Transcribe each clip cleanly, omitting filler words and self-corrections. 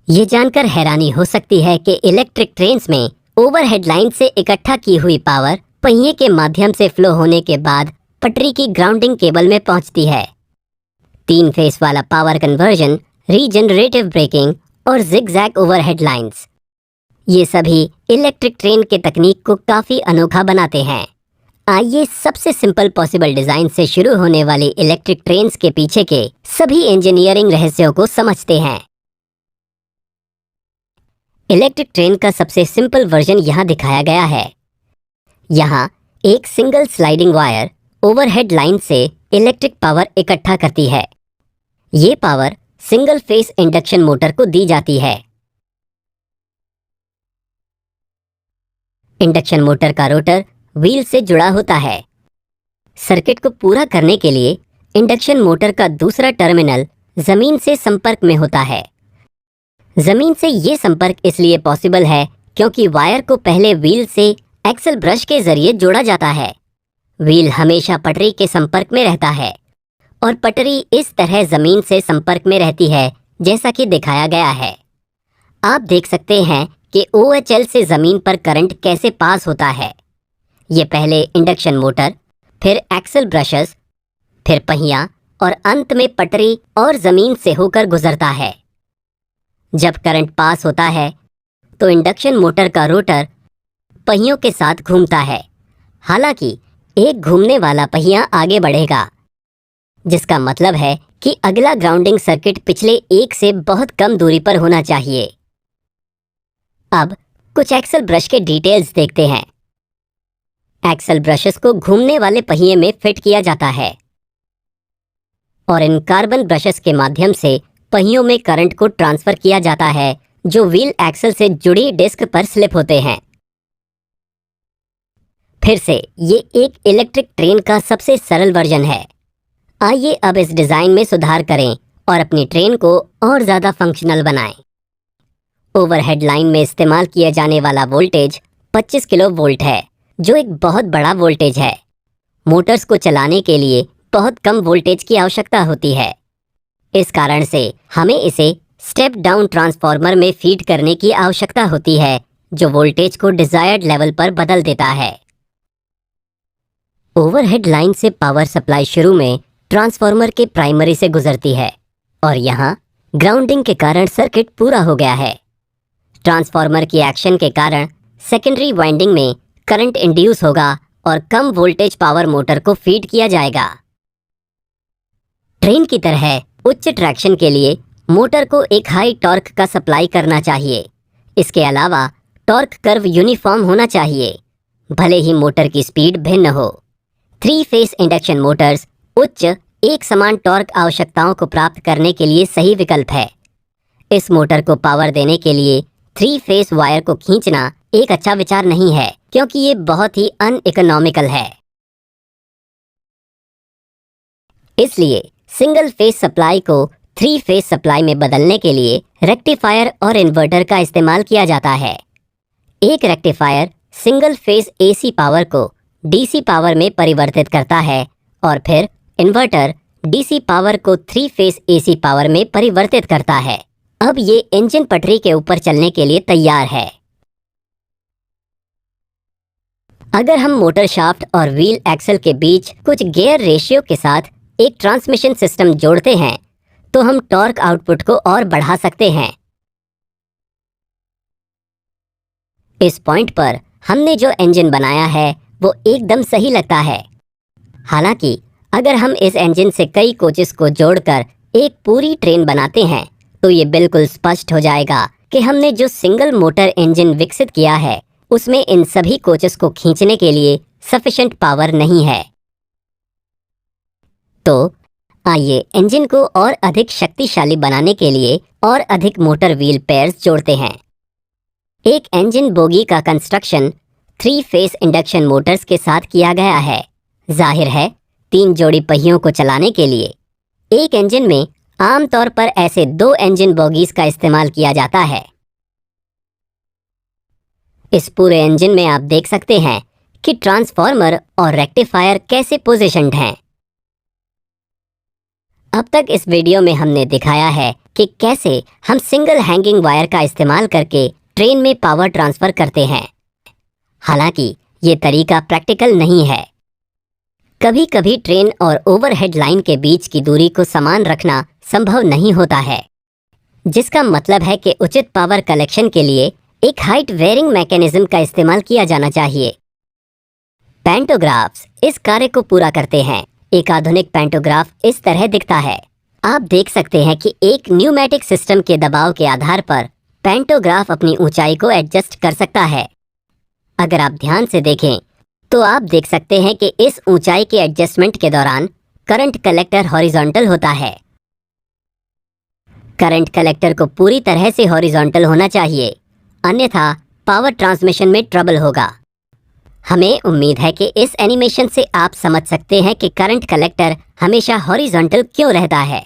ये जानकर हैरानी हो सकती है कि इलेक्ट्रिक ट्रेन्स में ओवरहेड लाइन से इकट्ठा की हुई पावर पहिए के माध्यम से फ्लो होने के बाद पटरी की ग्राउंडिंग केबल में पहुंचती है। 3 फेस वाला पावर कन्वर्जन, रीजनरेटिव ब्रेकिंग और जिगजैग ओवरहेड लाइंस, ये सभी इलेक्ट्रिक ट्रेन के तकनीक को काफी अनोखा बनाते हैं। आइए सबसे सिंपल पॉसिबल डिजाइन से शुरू होने वाली इलेक्ट्रिक ट्रेन्स के पीछे के सभी इंजीनियरिंग रहस्यों को समझते हैं। इलेक्ट्रिक ट्रेन का सबसे सिंपल वर्जन यहाँ दिखाया गया है। यहाँ एक single sliding wire overhead line से इलेक्ट्रिक पावर इकट्ठा करती है। ये power single phase induction motor को दी जाती है। इंडक्शन मोटर का रोटर व्हील से जुड़ा होता है। सर्किट को पूरा करने के लिए इंडक्शन मोटर का दूसरा टर्मिनल जमीन से संपर्क में होता है। जमीन से ये संपर्क इसलिए पॉसिबल है क्योंकि वायर को पहले व्हील से एक्सल ब्रश के जरिए जोड़ा जाता है। व्हील हमेशा पटरी के संपर्क में रहता है और पटरी इस तरह जमीन से संपर्क में रहती है जैसा कि दिखाया गया है। आप देख सकते हैं कि OHL से जमीन पर करंट कैसे पास होता है। ये पहले इंडक्शन मोटर, फिर एक्सल ब्रशेस, फिर पहिया और अंत में पटरी और जमीन से होकर गुजरता है। जब करंट पास होता है तो इंडक्शन मोटर का रोटर पहियों के साथ घूमता है। हालांकि एक घूमने वाला पहिया आगे बढ़ेगा, जिसका मतलब है कि अगला ग्राउंडिंग सर्किट पिछले एक से बहुत कम दूरी पर होना चाहिए। अब कुछ एक्सल ब्रश के डिटेल्स देखते हैं। एक्सल ब्रशेस को घूमने वाले पहिए में फिट किया जाता है और इन कार्बन ब्रशेस के माध्यम से पहियों में करंट को ट्रांसफर किया जाता है जो व्हील एक्सल से जुड़ी डिस्क पर स्लिप होते हैं। फिर से ये एक इलेक्ट्रिक ट्रेन का सबसे सरल वर्जन है। आइए अब इस डिजाइन में सुधार करें और अपनी ट्रेन को और ज्यादा फंक्शनल बनाएं। ओवरहेड लाइन में इस्तेमाल किया जाने वाला वोल्टेज 25 किलो वोल्ट है, जो एक बहुत बड़ा वोल्टेज है। मोटर्स को चलाने के लिए बहुत कम वोल्टेज की आवश्यकता होती है। इस कारण से हमें इसे स्टेप डाउन ट्रांसफार्मर में फीड करने की आवश्यकता होती है, जो वोल्टेज को डिजायर्ड लेवल पर बदल देता है। ओवरहेड लाइन से पावर सप्लाई शुरू में ट्रांसफार्मर के प्राइमरी से गुजरती है और यहाँ ग्राउंडिंग के कारण सर्किट पूरा हो गया है। ट्रांसफार्मर की एक्शन के कारण सेकेंडरी वाइंडिंग में करंट इंड्यूस होगा और कम वोल्टेज पावर मोटर को फीड किया जाएगा। ट्रेन की तरह उच्च ट्रैक्शन के लिए मोटर को एक हाई टॉर्क का सप्लाई करना चाहिए। इसके अलावा टॉर्क कर्व यूनिफॉर्म होना चाहिए, भले ही मोटर की स्पीड भिन्न हो। 3 फेस इंडक्शन मोटर्स उच्च एक समान टॉर्क आवश्यकताओं को प्राप्त करने के लिए सही विकल्प है। इस मोटर को पावर देने के लिए 3 फेस वायर को खींचना एक अच्छा विचार नहीं है, क्योंकि ये बहुत ही अनइकोनॉमिकल है। इसलिए सिंगल फेस सप्लाई को 3 फेस सप्लाई में बदलने के लिए रेक्टिफायर और इन्वर्टर का इस्तेमाल किया जाता है। एक rectifier single phase AC power को DC पावर में परिवर्तित करता है और फिर इन्वर्टर DC पावर को 3 फेस AC पावर में परिवर्तित करता है। अब ये इंजन पटरी के ऊपर चलने के लिए तैयार है। अगर हम मोटर शाफ्ट और व्हील एक्सल के बीच कुछ गियर रेशियो के साथ एक ट्रांसमिशन सिस्टम जोड़ते हैं तो हम टॉर्क आउटपुट को और बढ़ा सकते हैं। इस पॉइंट पर हमने जो इंजन बनाया है वो एकदम सही लगता है। हालांकि अगर हम इस इंजन से कई कोचेस को जोड़कर एक पूरी ट्रेन बनाते हैं तो ये बिल्कुल स्पष्ट हो जाएगा कि हमने जो सिंगल मोटर इंजन विकसित किया है उसमें इन सभी कोचेस को खींचने के लिए सफिशिएंट पावर नहीं है। तो आइए इंजन को और अधिक शक्तिशाली बनाने के लिए और अधिक मोटर व्हील पेयर्स जोड़ते हैं। एक इंजन बोगी का कंस्ट्रक्शन 3 फेस इंडक्शन मोटर्स के साथ किया गया है। जाहिर है 3 जोड़ी पहियों को चलाने के लिए एक इंजन में आमतौर पर ऐसे 2 इंजन बोगीज का इस्तेमाल किया जाता है। इस पूरे इंजन में आप देख सकते हैं कि ट्रांसफार्मर और रेक्टिफायर कैसे पोजीशन्ड हैं। अब तक इस वीडियो में हमने दिखाया है कि कैसे हम सिंगल हैंगिंग वायर का इस्तेमाल करके ट्रेन में पावर ट्रांसफर करते हैं। हालांकि ये तरीका प्रैक्टिकल नहीं है। कभी कभी ट्रेन और ओवरहेड लाइन के बीच की दूरी को समान रखना संभव नहीं होता है, जिसका मतलब है कि उचित पावर कलेक्शन के लिए एक हाइट वेयरिंग मैकेनिज्म का इस्तेमाल किया जाना चाहिए। पैंटोग्राफ्स इस कार्य को पूरा करते हैं। एक आधुनिक पैंटोग्राफ इस तरह दिखता है। आप देख सकते हैं कि एक न्यूमेटिक सिस्टम के दबाव के आधार पर पैंटोग्राफ अपनी ऊंचाई को एडजस्ट कर सकता है। अगर आप ध्यान से देखें तो आप देख सकते हैं कि इस ऊंचाई के एडजस्टमेंट के दौरान करंट कलेक्टर हॉरिजॉन्टल होता है। करंट कलेक्टर को पूरी तरह से हॉरिजॉन्टल होना चाहिए, अन्यथा पावर ट्रांसमिशन में ट्रबल होगा। हमें उम्मीद है कि इस एनिमेशन से आप समझ सकते हैं कि करंट कलेक्टर हमेशा हॉरिजॉन्टल क्यों रहता है।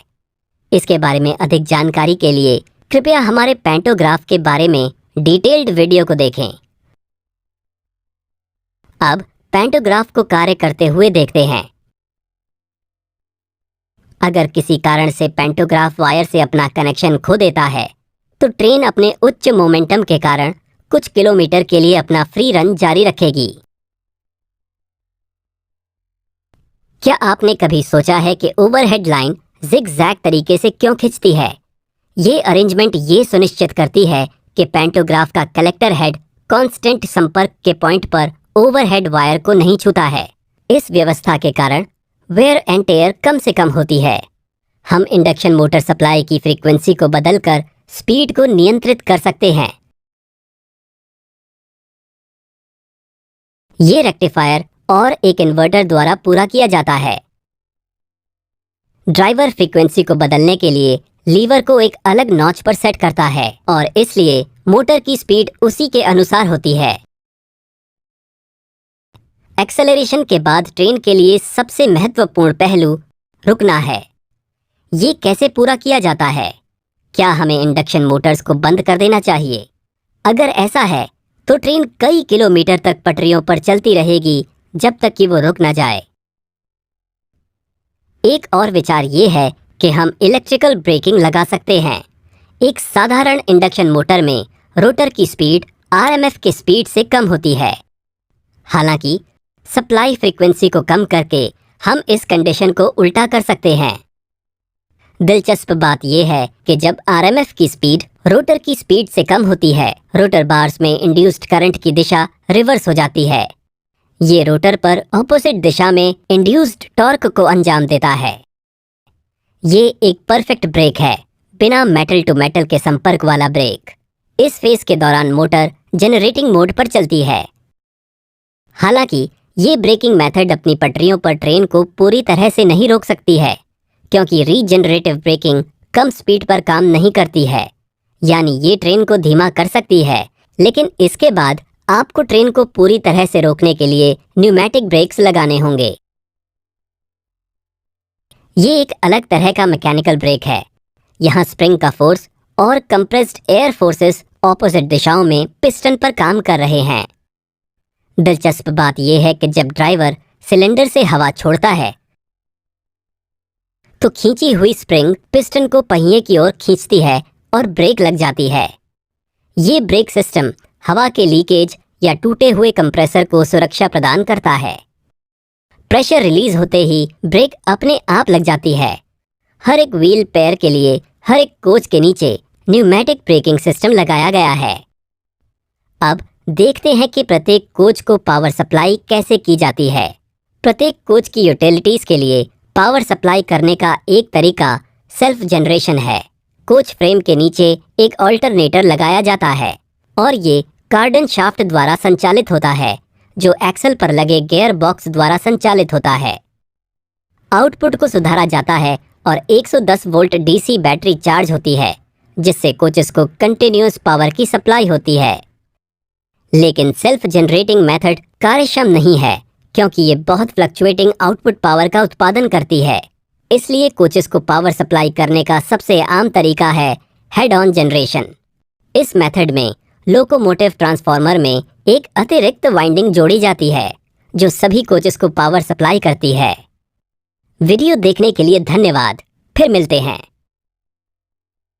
इसके बारे में अधिक जानकारी के लिए कृपया हमारे पैंटोग्राफ के बारे में डिटेल्ड वीडियो को देखें। अब पैंटोग्राफ को कार्य करते हुए देखते हैं। अगर किसी कारण से पैंटोग्राफ वायर से अपना कनेक्शन खो देता है तो ट्रेन अपने उच्च मोमेंटम के कारण कुछ किलोमीटर के लिए अपना फ्री रन जारी रखेगी। क्या आपने कभी सोचा है कि ओवरहेड लाइन जिग-जैग तरीके से क्यों खिंचती है? ये अरेंजमेंट ये सुनिश्चित करती है कि पैंटोग्राफ का कलेक्टर हेड कांस्टेंट संपर्क के पॉइंट पर ओवरहेड वायर को नहीं छूता है। इस व्यवस्था के कारण वेयर एंड टेयर कम से कम होती है। हम इंडक्शन मोटर सप्लाई की फ्रीक्वेंसी को बदलकर स्पीड को नियंत्रित कर सकते हैं। ये रेक्टिफायर और एक इन्वर्टर द्वारा पूरा किया जाता है। ड्राइवर फ्रीक्वेंसी को बदलने के लिए लीवर को एक अलग नॉच पर सेट करता है और इसलिए मोटर की स्पीड उसी के अनुसार होती है। एक्सेलरेशन के बाद ट्रेन के लिए सबसे महत्वपूर्ण पहलू रुकना है। ये कैसे पूरा किया जाता है? क्या हमें इंडक्शन मोटर्स को बंद कर देना चाहिए? अगर ऐसा है तो ट्रेन कई किलोमीटर तक पटरियों पर चलती रहेगी जब तक कि वो रुक ना जाए। एक और विचार ये है कि हम इलेक्ट्रिकल ब्रेकिंग लगा सकते हैं। एक साधारण इंडक्शन मोटर में रोटर की स्पीड आरएमएफ की स्पीड से कम होती है। हालांकि सप्लाई फ्रीक्वेंसी को कम करके हम इस कंडीशन को उल्टा कर सकते हैं। दिलचस्प बात यह है कि जब आरएमएफ की स्पीड रोटर की स्पीड से कम होती है, रोटर बार्स में इंड्यूस्ड करंट की दिशा रिवर्स हो जाती है। ये रोटर पर ऑपोजिट दिशा में इंड्यूस्ड टॉर्क को अंजाम देता है। ये एक परफेक्ट ब्रेक है, बिना मेटल टू मेटल के संपर्क वाला ब्रेक। इस फेज के दौरान मोटर जनरेटिंग मोड पर चलती है। हालांकि ये ब्रेकिंग मेथड अपनी पटरियों पर ट्रेन को पूरी तरह से नहीं रोक सकती है, क्योंकि रीजनरेटिव ब्रेकिंग कम स्पीड पर काम नहीं करती है। यानी ये ट्रेन को धीमा कर सकती है, लेकिन इसके बाद आपको ट्रेन को पूरी तरह से रोकने के लिए न्यूमेटिक ब्रेक्स लगाने होंगे। ये एक अलग तरह का मैकेनिकल ब्रेक है। यहाँ स्प्रिंग का फोर्स और कंप्रेस्ड एयर फोर्सेस ऑपोजिट दिशाओं में पिस्टन पर काम कर रहे हैं। दिलचस्प बात यह है कि जब ड्राइवर सिलेंडर से हवा छोड़ता है तो खींची हुई स्प्रिंग पिस्टन को पहिए की ओर खींचती है और ब्रेक लग जाती है। ये ब्रेक सिस्टम हवा के लीकेज या टूटे हुए कंप्रेसर को सुरक्षा प्रदान करता है। प्रेशर रिलीज होते ही ब्रेक अपने आप लग जाती है। हर एक व्हील पेयर के लिए हर एक कोच के नीचे न्यूमेटिक ब्रेकिंग सिस्टम लगाया गया है। अब देखते हैं कि प्रत्येक कोच को पावर सप्लाई कैसे की जाती है। प्रत्येक कोच की यूटिलिटीज के लिए पावर सप्लाई करने का एक तरीका सेल्फ जनरेशन है। कोच फ्रेम के नीचे एक ऑल्टरनेटर लगाया जाता है और ये कार्डन शाफ्ट द्वारा संचालित होता है, जो एक्सल पर लगे गियर बॉक्स द्वारा संचालित होता है। आउटपुट को सुधारा जाता है और 110 वोल्ट डीसी बैटरी चार्ज होती है, जिससे कोचेस को कंटिन्यूअस पावर की सप्लाई होती है। लेकिन सेल्फ जनरेटिंग मेथड कार्यक्षम नहीं है, क्योंकि ये बहुत फ्लक्चुएटिंग आउटपुट पावर का उत्पादन करती है। इसलिए कोचेस को पावर सप्लाई करने का सबसे आम तरीका है हेड ऑन जनरेशन। इस मेथड में लोकोमोटिव ट्रांसफार्मर में एक अतिरिक्त वाइंडिंग जोड़ी जाती है, जो सभी कोचेस को पावर सप्लाई करती है। वीडियो देखने के लिए धन्यवाद। फिर मिलते हैं।